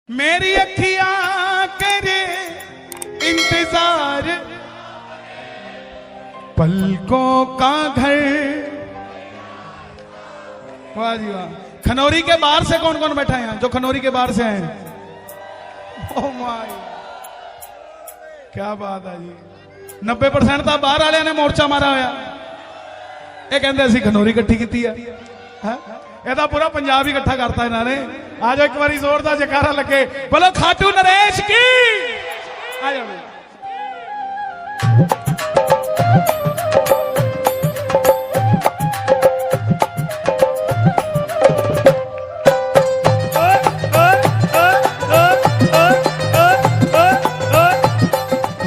मेरी अखियां करे इंतजार पलकों का घर। वाह जी वाह। खनौरी के बाहर से कौन कौन बैठा है यहाँ जो खनौरी के बाहर से आए हैं? ओह माय, क्या बात है जी। 90% तो बाहर वाले ने मोर्चा मारा होया। ये कहते असी खनौरी इकट्ठी की है। ਇਹਦਾ पूरा पंजाब ही इकट्ठा करता इन्होंने। आज एक बार जोरदार जयकारा लगे, बोलो खाटू नरेश की। आ जाओ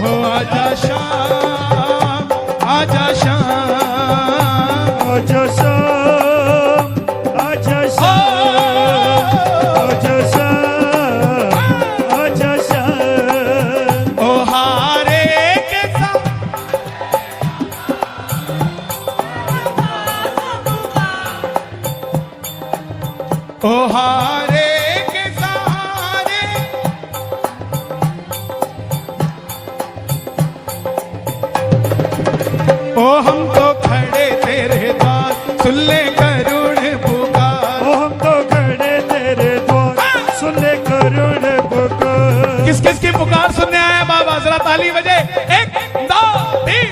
हो आजा शाम, आजा शाम, आजा शाम, ओ हारे के सहारे ओ हम तो खड़े तेरे द्वार, सुन ले करुण पुकार। ओ हम तो खड़े तेरे द्वार, सुन ले करुण पुकार। किस किस की पुकार सुनने आया बाबा? जरा ताली बजे। 1 2 3।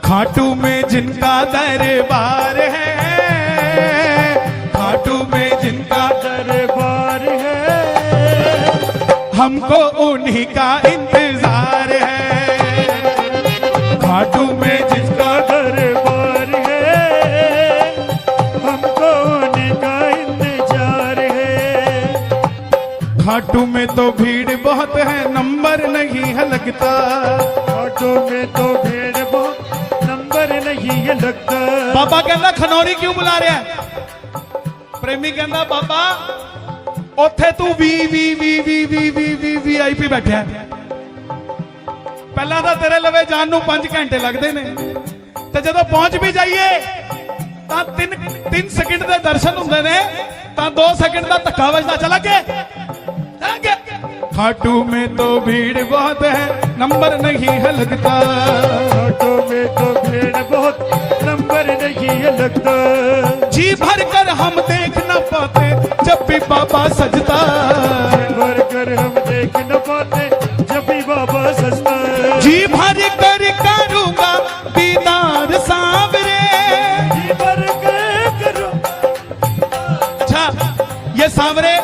खाटू में जिनका दरबार है, खाटू में जिनका दरबार है, हमको उन्हीं का इंतजार है। खाटू में जिनका दरबार है, हमको उन्हीं का इंतजार है। खाटू में तो भीड़ बहुत है, नंबर नहीं है लगता। खाटू में तो भीड़ बहुत, नहीं है लगता। बाबा कहना खनौरी क्यों बुला रहा है? प्रेमी कहना बाबा उथे तू VIP बैठा है। पहला तो तेरे लवे जान नू 5 घंटे लगते ने, तो जदों पहुंच भी जाइए तो 3 सेकंड के दर्शन होंगे ने, तो 2 सेकंड का धक्का बजदा। चला के खाटू में तो भीड़ बहुत है, नंबर नहीं है लगता। खाटू में तो भीड़ बहुत, नंबर नहीं है लगता। जी भर कर हम देख न पाते जब भी बाबा सजता। जी भर कर हम देख न पाते जब भी बाबा सजता। जी भर कर करूंगा दीदार सांवरे। जी भर कर करूं। अच्छा, ये सांवरे,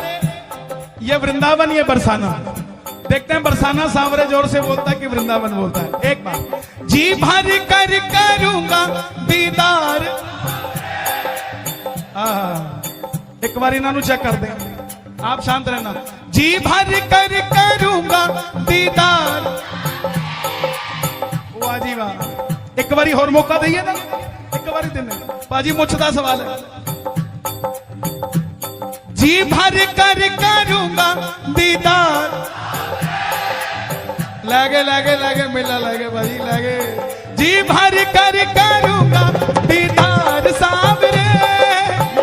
ये वृंदावन, ये बरसाना। देखते हैं बरसाना सांवरे जोर से बोलता है कि वृंदावन बोलता है। एक बार जी भर कर करूंगा दीदार। एक बार इन्हों चेक कर दें, आप शांत रहना। जी भर कर करूंगा दीदार। वाह जी वाह। एक बारी और मौका दइए ना, एक बारी देने पाजी। मुझदा सवाल है। जी भर कर करूंगा दीदार। लागे लागे लागे मेला लागे भाजी लागे। जी भर कर करूंगा दीदार सांवरे।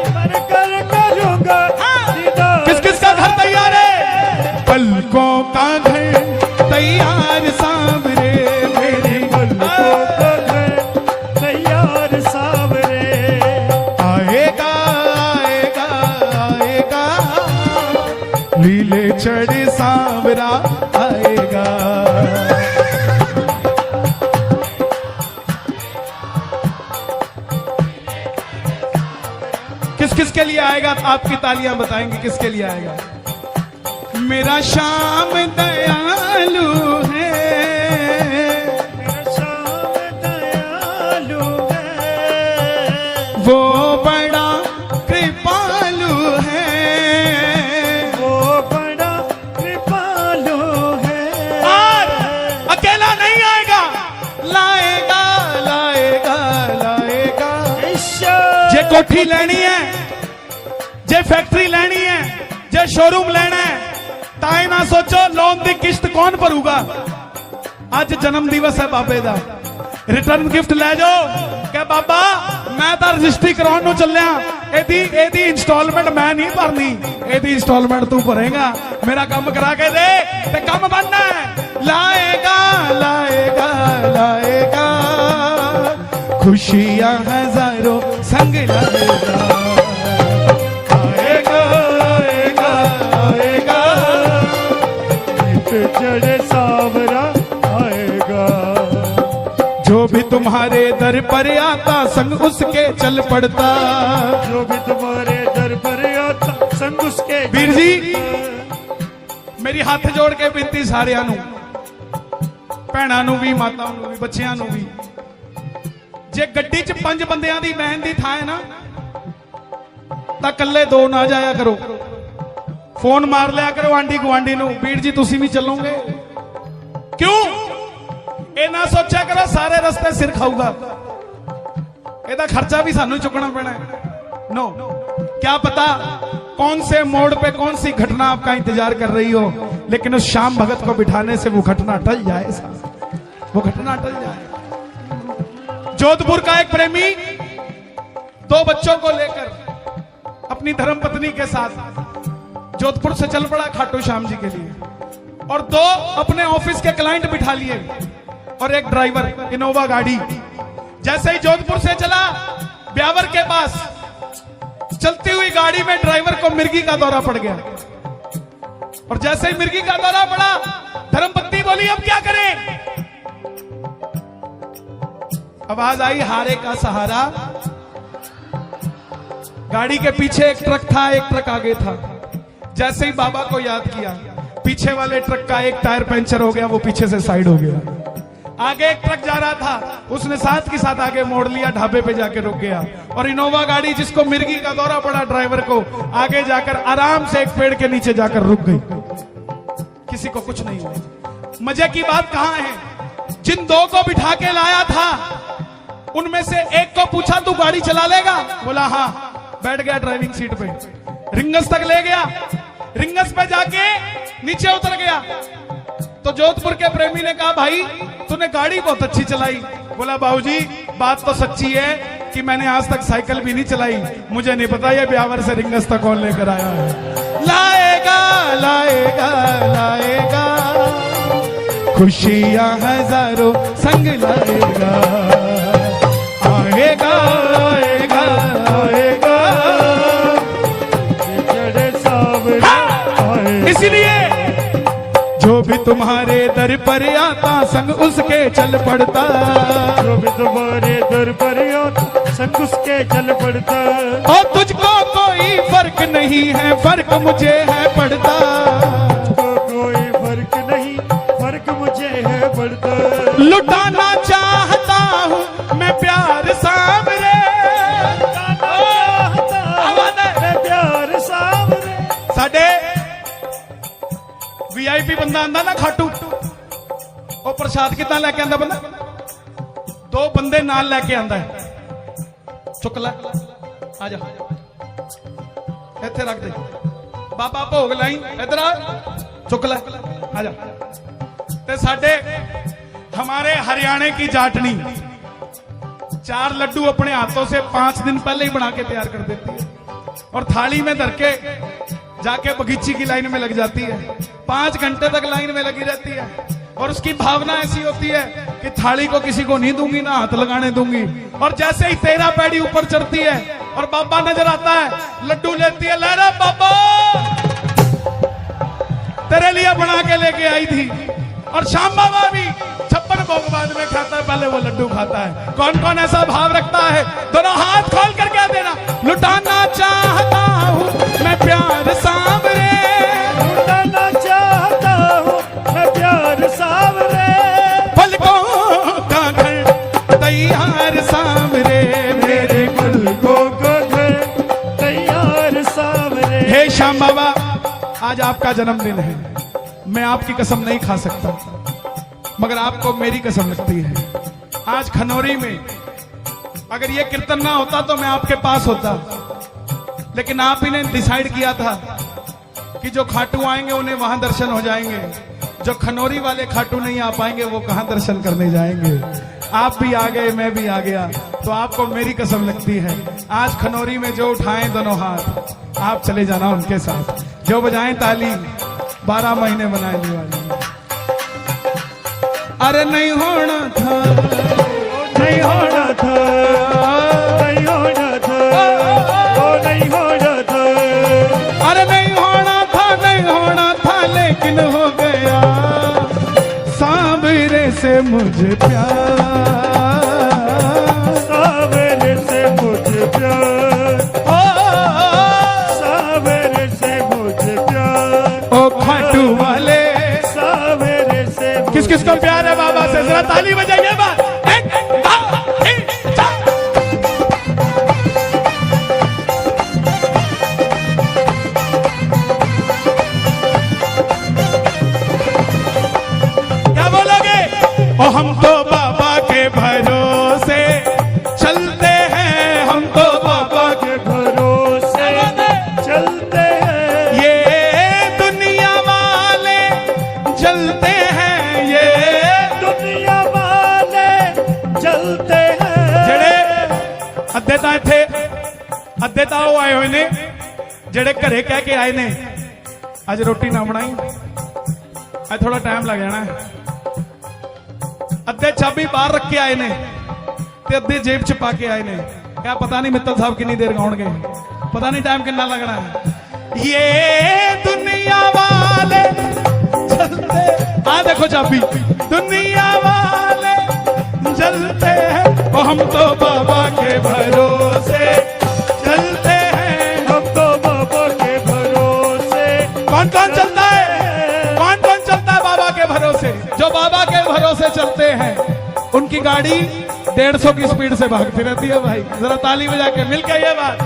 भर कर करूंगा दीदार। किस किस का घर तैयार है? पलकों का घर तैयार सांवरे। मेरी पलकों का घर तैयार सांवरे। आएगा आएगा आएगा, लीले चढ़े सांवरा आएगा। किस किस के लिए आएगा? आपकी तालियां बताएंगे किसके लिए आएगा। मेरा श्याम दयालु है, मेरा श्याम दयालु है, वो बड़ा कृपालु है, वो बड़ा कृपालु है। और अकेला नहीं आएगा, लाएगा लाएगा लाएगा। जे कोठी लेनी है, जे फैक्ट्री लेनी है, जे शोरूम लेना है, ताई ना सोचो लोन की किश्त कौन भरूगा। ਅੱਜ ਜਨਮ ਦਿਵਸ ਹੈ ਬਾਬੇ ਦਾ ਰਿਟਰਨ ਗਿਫਟ ਲੈ ਜਾਓ ਕਿ ਬਾਬਾ ਮੈਂ ਤਾਂ ਰਜਿਸਟਰੀ ਕਰਾਉਣ ਨੂੰ ਚੱਲਿਆ ਇਹਦੀ ਇੰਸਟਾਲਮੈਂਟ ਮੈਂ ਨਹੀਂ ਭਰਨੀ ਇਹਦੀ ਇੰਸਟਾਲਮੈਂਟ ਤੂੰ ਭਰੇਗਾ ਮੇਰਾ ਕੰਮ ਕਰਾ ਕੇ ਦੇ ਤੇ ਕੰਮ ਬਣਨਾ ਹੈ ਲਾਏਗਾ ਲਾਏਗਾ ਲਾਏਗਾ खुशियां हजारों संग लाएगा आएगा आएगा आएगा चढ़े सावरा आएगा जो भी तुम्हारे दर पर आता संग उसके चल पड़ता जो भी तुम्हारे दर पर आता संग उसके वीर जी मेरी हाथ जोड़ के बेनती सारिਆਂ ਨੂੰ ਭੈਣਾਂ ਨੂੰ ਵੀ ਮਾਤਾਵਾਂ ਨੂੰ ਵੀ ਬੱਚਿਆਂ ਨੂੰ ਵੀ ਜੇ ਗੱਡੀ 'ਚ 5 ਬੰਦਿਆਂ ਦੀ ਬਹਿਣ ਦੀ ਥਾਂ ਹੈ ਨਾ ਤਾਂ ਇਕੱਲੇ 2 ਨਾ ਜਾਇਆ ਕਰੋ ਫੋਨ ਮਾਰ ਲਿਆ ਕਰੋ ਆਂਡੀ ਗਵਾਂਡੀ ਨੂੰ ਵੀਰ ਜੀ ਤੁਸੀਂ ਵੀ ਚੱਲੋਗੇ ਕਿਉਂ ਇਹ ਨਾ ਸੋਚਿਆ ਕਰੋ ਸਾਰੇ ਰਸਤੇ ਸਿਰ ਖਾਊਗਾ ਇਹਦਾ ਖਰਚਾ ਵੀ ਸਾਨੂੰ ਚੁੱਕਣਾ ਪੈਣਾ है नो क्या पता कौन से मोड़ पे कौन सी घटना आपका इंतजार कर रही हो लेकिन उस श्याम भगत को बिठाने से वो घटना टल जाए वो घटना टल जाए जोधपुर का एक प्रेमी 2 बच्चों को लेकर अपनी धर्मपत्नी के साथ जोधपुर से चल पड़ा खाटू श्याम जी के लिए और 2 अपने ऑफिस के क्लाइंट बिठा लिए और एक ड्राइवर इनोवा गाड़ी जैसे ही जोधपुर से चला ब्यावर के पास चलती हुई गाड़ी में ड्राइवर को मिर्गी का दौरा पड़ गया और जैसे ही मिर्गी का दौरा पड़ा धर्मपत्नी बोली अब क्या करें आवाज आई हारे का सहारा गाड़ी के पीछे एक ट्रक था एक ट्रक आगे था जैसे ही बाबा को याद किया पीछे वाले ट्रक का एक टायर पंचर हो गया वो पीछे से साइड हो गया आगे एक ट्रक जा रहा था उसने साथ के साथ आगे मोड़ लिया ढाबे पे जाके रुक गया और इनोवा गाड़ी जिसको मिर्गी का दौरा पड़ा ड्राइवर को आगे जाकर आराम से एक पेड़ के नीचे जाकर रुक गई किसी को कुछ नहीं हुआ मजे की बात कहां है जिन 2 को बिठा के लाया था उनमें से एक को पूछा तू गाड़ी चला लेगा बोला हाँ बैठ गया ड्राइविंग सीट पे रिंगस तक ले गया रिंगस पे जाके नीचे उतर गया तो जोधपुर के प्रेमी ने कहा भाई तूने गाड़ी बहुत अच्छी चलाई बोला बाबूजी बात तो सच्ची है कि मैंने आज तक साइकिल भी नहीं चलाई मुझे नहीं पता ये ब्यावर से रिंगस तक कौन लेकर आया है लाएगा लाएगा लाएगा खुशियां हजारों संग लाएगा आएगा आएगा आएगा चढ़े सावरा आएगा इसलिए जो भी तुम्हारे दर पर आता संग उसके चल पड़ता जो भी तुम्हारे दर पर आता संग उसके चल पड़ता और तुझको कोई फर्क नहीं है फर्क मुझे है पड़ता तुझको कोई फर्क नहीं फर्क मुझे है पड़ता लुटाना चाहता हूँ मैं प्यार सामरे मैं प्यार सामने साडे वीआईपी बंदा आंदा ना खाटू ਉਹ ਪ੍ਰਸ਼ਾਦ ਕਿੱਦਾਂ ਲੈ ਕੇ ਆਂਦਾ ਬੰਦਾ 2 ਬੰਦੇ ਨਾਲ ਲੈ ਕੇ ਆਂਦਾ ਚੁੱਕ ਲੈ ਆ ਜਾ ਇੱਥੇ ਰੱਖ ਦੇ ਬਾਬਾ ਭੋਗ ਲਾਈ ਇਧਰ ਆ ਚੁੱਕ ਲੈ ਆ ਜਾ ਤੇ ਸਾਡੇ हमारे हरियाणा की जाटनी 4 लड्डू अपने हाथों से 5 दिन पहले ही बना के तैयार कर देती है और थाली में धर के जाके बगीची की लाइन में लग जाती है 5 घंटे तक लाइन में लगी रहती है और उसकी भावना ऐसी होती है कि थाली को किसी को नहीं दूंगी ना हाथ लगाने दूंगी और जैसे ही 13 पैड़ी ऊपर चढ़ती है और बाबा नजर आता है लड्डू लेती है लहरा बाबा तेरे लिए बना के लेके आई थी और श्याम बाबा भी 56 भोग बाद में खाता है पहले वो लड्डू खाता है कौन कौन ऐसा भाव रखता है दोनों हाथ खोल कर क्या देना लुटाना चाहता हूँ मैं प्यार सामरे लुटाना चाहता हूँ मैं प्यार सामने पलकों का घर तैयार सामरे मेरे पलकों का घर तैयार सामने हे श्याम बाबा आज आपका जन्मदिन है मैं आपकी कसम नहीं खा सकता मगर आपको मेरी कसम लगती है आज खनौरी में अगर ये कीर्तन ना होता तो मैं आपके पास होता लेकिन आप ही ने डिसाइड किया था कि जो खाटू आएंगे उन्हें वहां दर्शन हो जाएंगे जो खनौरी वाले खाटू नहीं आ पाएंगे वो कहां दर्शन करने जाएंगे। आप भी आ गए, मैं भी आ गया, तो आपको मेरी कसम लगती है आज खनौरी में जो उठाएं दोनों हाथ, आप चले जाना उनके साथ, जो बजाएं ताली 12 महीने बनाए दिवाली। अरे नहीं होना था, नहीं होना था, नहीं होना था, वो नहीं होना था। अरे नहीं होना था, नहीं होना था, लेकिन हो गया सांवरे से मुझे प्यार, सांवरे से मुझे प्यार, सांवरे से मुझे प्यार। ओ खाटू वाले सांवरे से किस किस को प्यार है बाबा से, जरा ताली बजाइए बात। क्या बोलोगे? ओ हम तो बाबा के भरोसे चलते हैं, हम तो बाबा के भरोसे चलते हैं। ये दुनिया वाले जलते हैं, ये दुनिया वाले चलते हैं। ਜਿਹੜੇ ਅੱਧੇ ਤਾਂ ਇੱਥੇ ਅੱਧੇ ਤਾਂ ਉਹ ਆਏ ਹੋਏ ਨੇ ਜਿਹੜੇ ਘਰੇ ਕਹਿ ਕੇ ਆਏ ਨੇ ਅੱਜ ਰੋਟੀ ਨਾ ਬਣਾਈ, ਅੱਜ ਥੋੜਾ ਟਾਈਮ ਲੱਗ ਜਾਣਾ। ਅੱਧੇ ਚਾਬੀ ਬਾਹਰ ਰੱਖ ਕੇ ਆਏ ਨੇ ਤੇ ਅੱਧੇ ਜੇਬ 'ਚ ਪਾ ਕੇ ਆਏ ਨੇ। ਕਿਆ ਪਤਾ ਨਹੀਂ ਮਿੱਤਲ ਸਾਹਿਬ ਕਿੰਨੀ ਦੇਰ ਗਾਉਣਗੇ, ਪਤਾ ਨਹੀਂ ਟਾਈਮ ਕਿੰਨਾ ਲੱਗਣਾ ਹੈ। ये दुनिया वाले चलते, हाँ देखो चाबी, दुनिया वाले जलते हैं, ओ हम तो बाबा के भरोसे चलते हैं, हम तो बाबा के भरोसे। कौन कौन चलता है, कौन कौन चलता है बाबा के भरोसे? जो बाबा के भरोसे चलते हैं उनकी गाड़ी 150 की स्पीड से भागती रहती है। भाई जरा ताली बजा के मिलकर ये बात।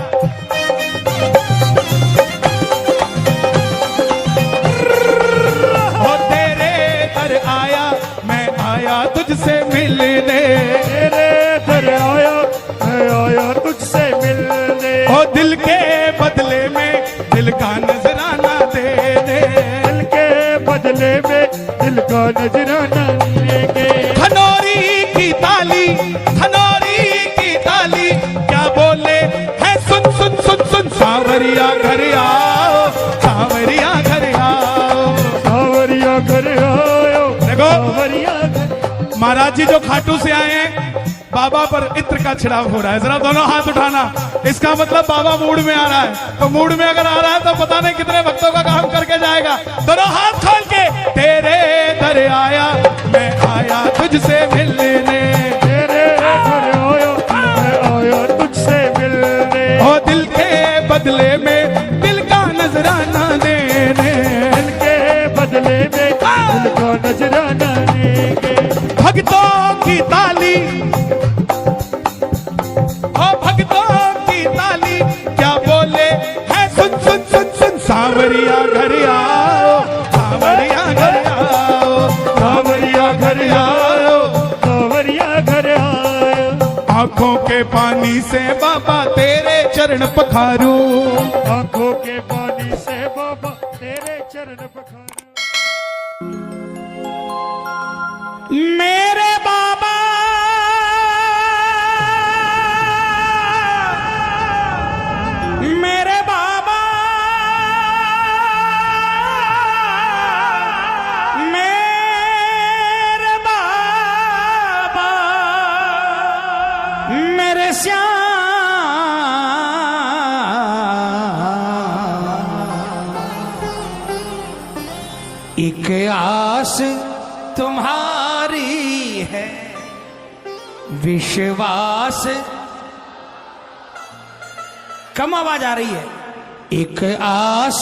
ओ तेरे घर आया, मैं आया तुझसे मिलने, तेरे घर आया, मैं आया तुझसे मिलने। ओ दिल के बदले में दिल का नजराना दे दे, दिल के बदले में दिल का नजराना लेंगे। खनौरी की ताली, खनौरी की ताली क्या बोले है, सुन सुन सुन सुन, सांवरिया घर आओ, सांवरिया घर आओ, सांवरिया घर आयो, देखो सांवरिया घर। महाराज जी जो खाटू से आए हैं, बाबा पर इत्र का छिड़ाव हो रहा है, जरा दोनों हाथ उठाना, इसका मतलब बाबा मूड में आ रहा है। तो मूड में अगर आ रहा है तो पता नहीं कितने भक्तों का काम करके जाएगा। दोनों हाथ खोल के, तेरे दर आया, मैं आया तुझसे मिलने, तेरे घर आया, मैं आया तुझसे मिलने। ओ दिल के बदले में दिल का नजराना देने, दिल के बदले में दिल का नजराना लेंगे। भक्तों की ताली, ओ भक्तों की ताली क्या बोले है, सुन सुन सुन सुन, सांवरिया घर आओ, सांवरिया घर आओ, सांवरिया घर आओ, सांवरिया घर आयो। आंखों के पानी से बाबा तेरे चरण पखारूं, आंखों के पानी से बाबा तेरे चरण पखारूं। मेरे बाबा मेरे बाबा मेरे बाबा मेरे श्याम, एक आस तुम्हारी है, विश्वास, कम आवाज आ रही है, एक आस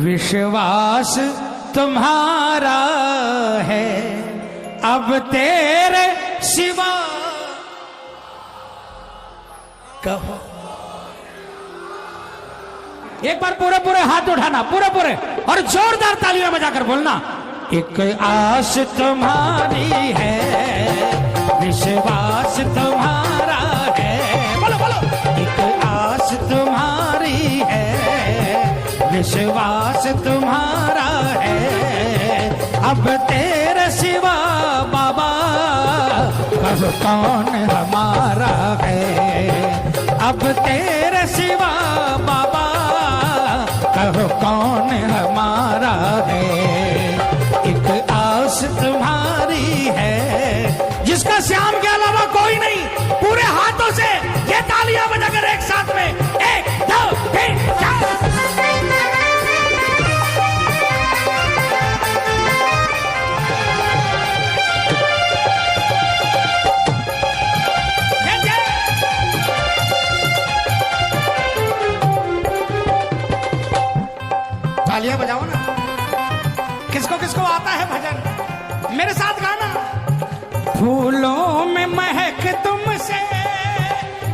विश्वास तुम्हारा है, अब तेरे सिवा कहो। एक बार पूरे पूरे हाथ उठाना, पूरे पूरे, और जोरदार तालियां बजाकर बोलना, एक आस तुम्हारी है, विश्वास तुम्हारा है, बोलो बोलो, एक आस तुम्हारी है, विश्वास तुम्हारा है, अब तेरे सिवा बाबा कब कौन हमारा है, अब तेरे सिवा बाबा कब कौन हमारा है। एक आस तुम्हारी है जिसका श्याम के अलावा कोई नहीं, पूरे हाथों से ये तालियां बजाकर एक साथ में 1 2 3 4। तालियां बजाओ ना, किसको किसको आता है भजन, मेरे साथ गाना। फूलों में महक तुमसे,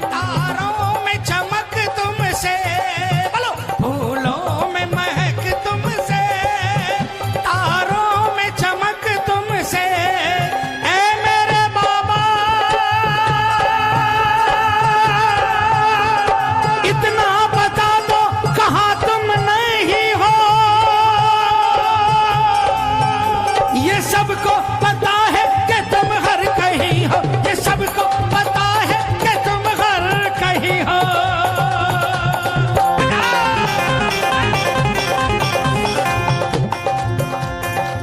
तारों में चमक तुमसे, बोलो। फूलों में महक तुमसे, तारों में चमक तुमसे, ऐ मेरे बाबा इतना बता दो कहाँ तुम नहीं हो, ये सबको पता है कि तुम हर कहीं हो, ये सबको पता है कि तुम हर कहीं हो।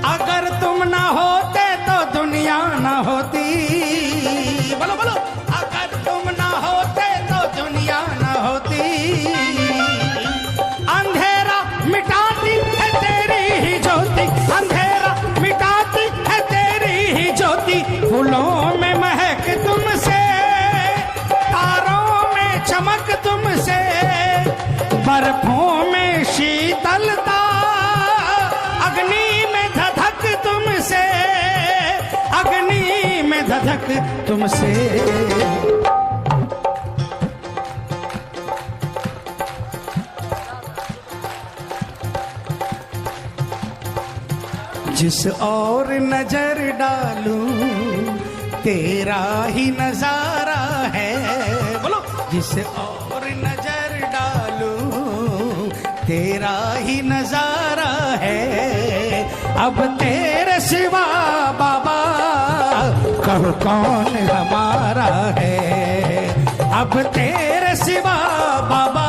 अगर तुम ना होते तो दुनिया ना होती, बोलो बोलो। अगर तुम ना होते तो दुनिया ना होती, अंधेरा मिटाती है तेरी ही ज्योति, अंधेरा मिटाती है तेरी ही ज्योति। फूलों में महक तुमसे, तारों में चमक तुमसे, बर्फों में शीतलता, अग्नि में धधक तुमसे, अग्नि में धधक तुमसे। जिस और नजर डालूं तेरा ही नजारा है, बोलो। जिस और नजर डालूं तेरा ही नजारा है, अब तेरे सिवा बाबा कब कौन हमारा है, अब तेरे सिवा बाबा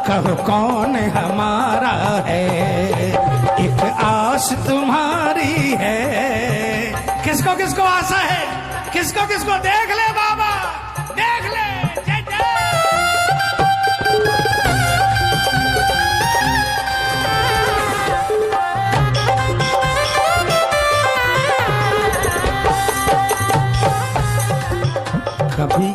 कब कौन हमारा है। एक आस तुम्हारी है, किसको किसको आशा है, किसको किसको देख ले बाबा, देख ले। जय जय। कभी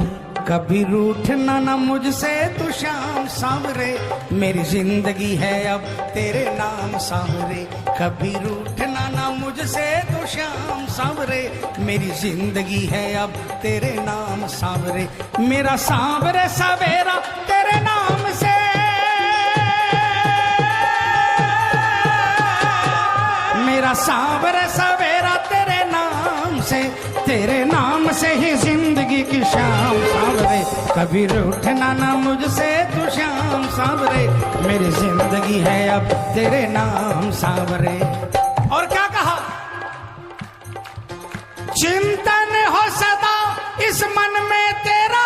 कभी रूठना ना मुझसे तू श्याम सांवरे, मेरी जिंदगी है अब तेरे नाम सांवरे। कभी रूठना ना मुझसे तू श्याम सांवरे, मेरी जिंदगी है अब तेरे नाम सांवरे। मेरा सांवरे सवेरा तेरे नाम से, मेरा सांवरे सवेरा तेरे नाम से, तेरे नाम से ही जिंदगी की शाम सांवरे। कभी रूठना ना मुझसे तू श्याम सांवरे, मेरी जिंदगी है अब तेरे नाम सांवरे। और क्या कहा, चिंतन हो सदा इस मन में तेरा,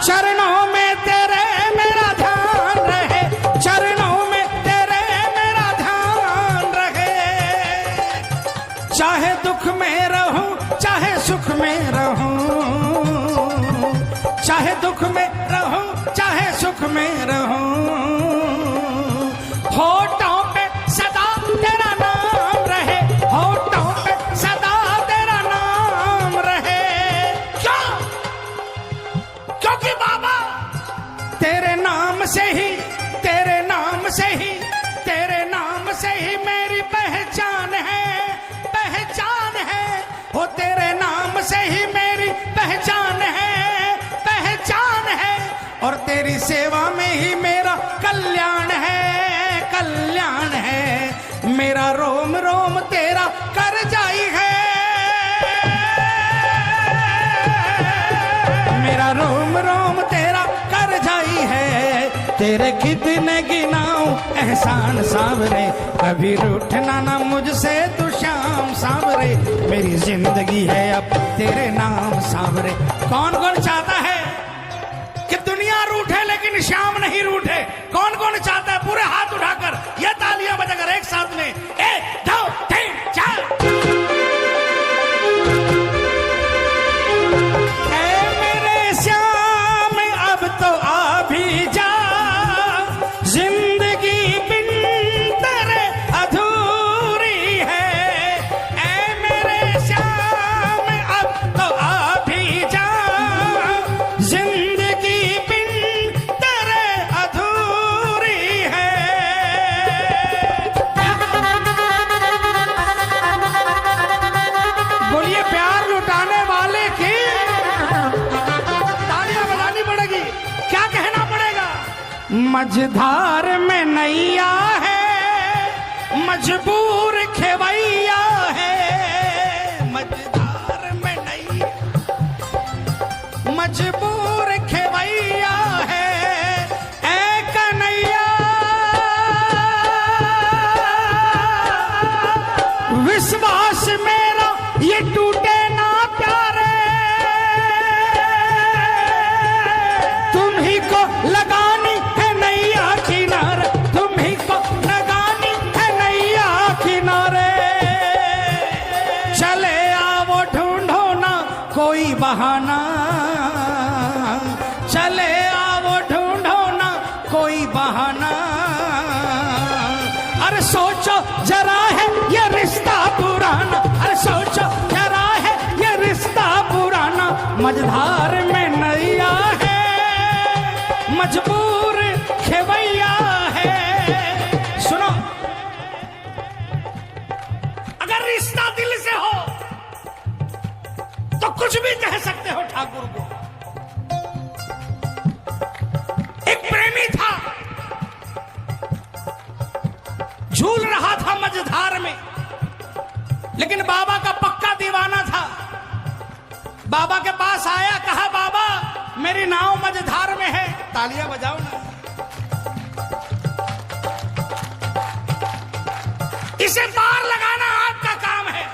चरणों में तेरे मेरा ध्यान रहे, चरणों में तेरे मेरा ध्यान रहे। चाहे दुख में रहूं चाहे सुख में रहूं, चाहे दुख में रहूं चाहे सुख में रहूं, होठों पे सदा तेरा नाम रहे, होठों पे सदा तेरा नाम रहे। क्यों? क्योंकि बाबा तेरे नाम से ही, तेरे नाम से ही, तेरे नाम से ही मेरी पहचान है, पहचान है। वो तेरे नाम से ही मेरी पहचान है, पहचान है। और तेरी सेवा में ही मेरा कल्याण है, कल्याण है। मेरा रोम रोम तेरा कर जाई है, मेरा रोम रोम तेरा कर जाई है। तेरे कितने गिनाऊं एहसान सांवरे, कभी रूठना ना मुझसे तू शाम सांवरे, मेरी जिंदगी है अब तेरे नाम सांवरे। कौन कौन चाहता है कि दुनिया रूठे लेकिन श्याम नहीं रूठे? कौन कौन चाहता है? पूरे हाथ उठाकर ये तालियां बजाकर एक साथ में 1 2 3 4। ऐ मेरे श्याम अब तो आ भी जा, जिंदगी बिन तेरे अधूरी है। ऐ मेरे श्याम अब तो आ भी जा, जिंदगी बिन तेरे अधूरी है। बोलिए प्यार लुटाने वाले की तालियां बजानी पड़ेगी। क्या कहना पड़ेगा? मझधार में नैया है, मजबूर खेवैया है। मझधार में नैया, मजबूर खेवैया है। ऐ कन्हैया विश्वास मेरा ये टूटे ना प्यारे, तुम ही को लगानी है नैया किनारे, तुम ही को लगानी है नैया किनारे। चले आओ ढूंढो ना कोई बहाना, चले आओ ढूंढो ना कोई बहाना। अरे सोचो जरा है ये रिश्ता पुराना, अरे सोचो जरा है ये रिश्ता पुराना। मझधार में नैया है, मजबूर खेवैया है। सुनो, अगर रिश्ता दिल से हो तो कुछ भी कह सकते हो ठाकुर को। एक प्रेमी था, झूल रहा था मझधार में, लेकिन बाबा का पक्का दीवाना था। बाबा के पास आया, कहा बाबा मेरी नाव मझधार में है। तालियां बजाओ ना। इसे पार लगाना आपका काम है,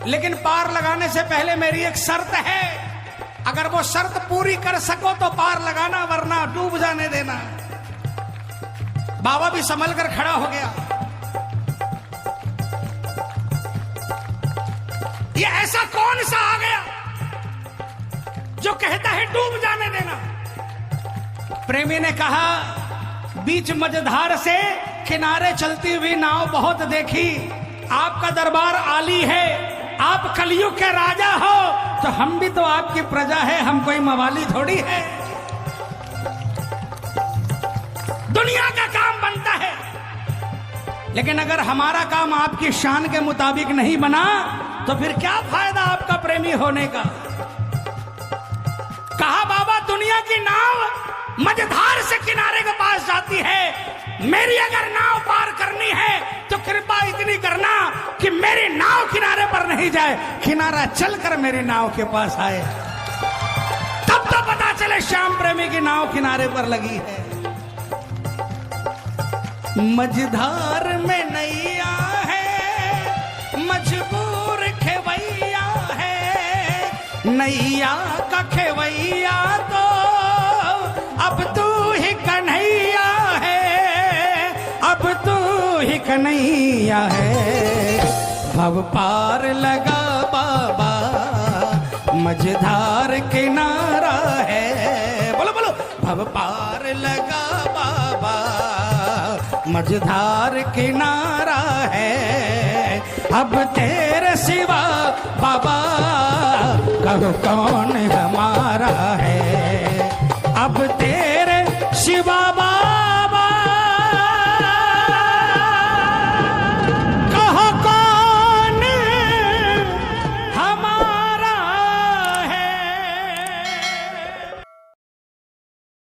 लेकिन पार लगाने से पहले मेरी एक शर्त है। अगर वो शर्त पूरी कर सको तो पार लगाना, वरना डूब जाने देना। बाबा भी संभल कर खड़ा हो गया। ये ऐसा कौन सा आ गया जो कहता है डूब जाने देना? प्रेमी ने कहा, बीच मझधार से किनारे चलती हुई नाव बहुत देखी, आपका दरबार आली है, आप कलयुग के राजा हो, तो हम भी तो आपकी प्रजा है, हम कोई मवाली थोड़ी है। दुनिया का काम बनता है, लेकिन अगर हमारा काम आपकी शान के मुताबिक नहीं बना तो फिर क्या फायदा आपका प्रेमी होने का? कहा बाबा दुनिया की नाव मझधार से किनारे के पास जाती है, मेरी अगर नाव पार करनी है तो कृपा इतनी करना कि मेरी नाव किनारे पर नहीं जाए, किनारा चलकर मेरी नाव के पास आए, तब तो पता चले श्याम प्रेमी की नाव किनारे पर लगी है। मझधार में नैया है, मजबूर खेवैया है। नैया का खेवैया तो अब तू ही कन्हैया है, अब तू ही कन्हैया है। भव पार लगा बाबा, मझधार किनारा है। बोलो बोलो, भव पार लगा बाबा, मझधार किनारा है। अब तेरे सिवा बाबा कहो कौन हमारा